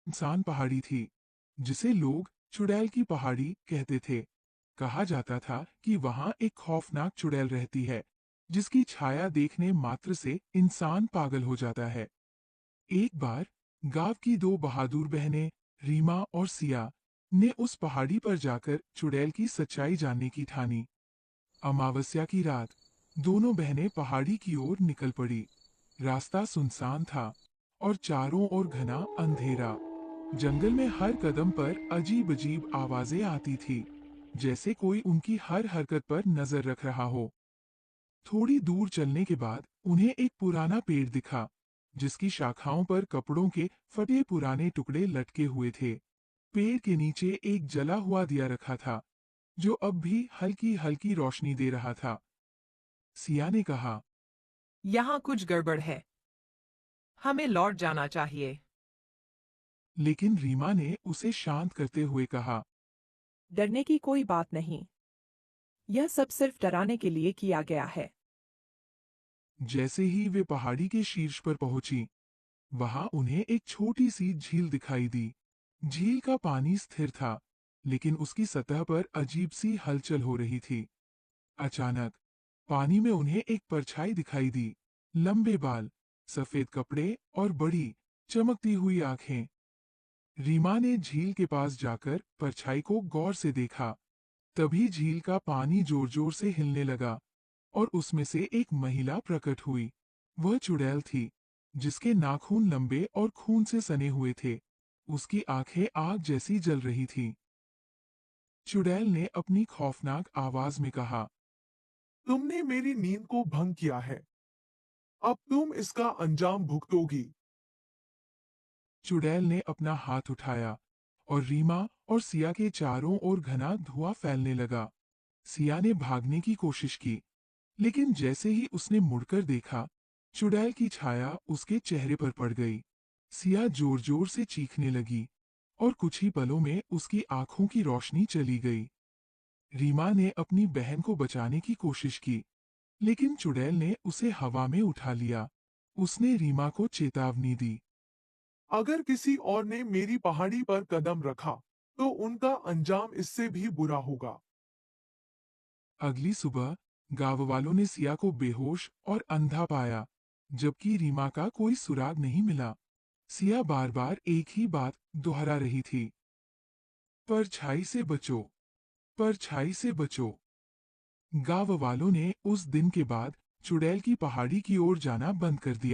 इंसान पहाड़ी थी, जिसे लोग चुड़ैल की पहाड़ी कहते थे। कहा जाता था कि वहां एक खौफनाक चुड़ैल रहती है, जिसकी छाया देखने मात्र से इंसान पागल हो जाता है। एक बार गांव की दो बहादुर बहनें, रीमा और सिया, ने उस पहाड़ी पर जाकर चुड़ैल की सच्चाई जानने की ठानी। अमावस्या की रात दोनों बहनें पहाड़ी की ओर निकल पड़ी। रास्ता सुनसान था और चारों ओर घना अंधेरा। जंगल में हर कदम पर अजीब अजीब आवाजें आती थी, जैसे कोई उनकी हर हरकत पर नजर रख रहा हो। थोड़ी दूर चलने के बाद उन्हें एक पुराना पेड़ दिखा, जिसकी शाखाओं पर कपड़ों के फटे पुराने टुकड़े लटके हुए थे। पेड़ के नीचे एक जला हुआ दिया रखा था, जो अब भी हल्की हल्की रोशनी दे रहा था। सिया ने कहा, यहाँ कुछ गड़बड़ है। हमें लौट जाना चाहिए। लेकिन रीमा ने उसे शांत करते हुए कहा, डरने की कोई बात नहीं। यह सब सिर्फ डराने के लिए किया गया है। जैसे ही वे पहाड़ी के शीर्ष पर पहुंची, वहां उन्हें एक छोटी सी झील दिखाई दी। झील का पानी स्थिर था, लेकिन उसकी सतह पर अजीब सी हलचल हो रही थी। अचानक पानी में उन्हें एक परछाई दिखाई दी। लंबे बाल, सफेद कपड़े और बड़ी चमकती हुई आंखें। रीमा ने झील के पास जाकर परछाई को गौर से देखा। तभी झील का पानी जोर जोर से हिलने लगा और उसमें से एक महिला प्रकट हुई। वह चुड़ैल थी, जिसके नाखून लंबे और खून से सने हुए थे। उसकी आंखें आग जैसी जल रही थीं। चुड़ैल ने अपनी खौफनाक आवाज में कहा, तुमने मेरी नींद को भंग किया है। अब तुम इसका अंजाम भुगतोगी। चुड़ैल ने अपना हाथ उठाया और रीमा और सिया के चारों ओर घना धुआं फैलने लगा। सिया ने भागने की कोशिश की, लेकिन जैसे ही उसने मुड़कर देखा, चुड़ैल की छाया उसके चेहरे पर पड़ गई। सिया जोर जोर से चीखने लगी और कुछ ही पलों में उसकी आंखों की रोशनी चली गई। रीमा ने अपनी बहन को बचाने की कोशिश की, लेकिन चुड़ैल ने उसे हवा में उठा लिया। उसने रीमा को चेतावनी दी, अगर किसी और ने मेरी पहाड़ी पर कदम रखा, तो उनका अंजाम इससे भी बुरा होगा। अगली सुबह गांव वालों ने सिया को बेहोश और अंधा पाया, जबकि रीमा का कोई सुराग नहीं मिला। सिया बार बार एक ही बात दोहरा रही थी, परछाई से बचो, परछाई से बचो। गांव वालों ने उस दिन के बाद चुड़ैल की पहाड़ी की ओर जाना बंद कर दिया।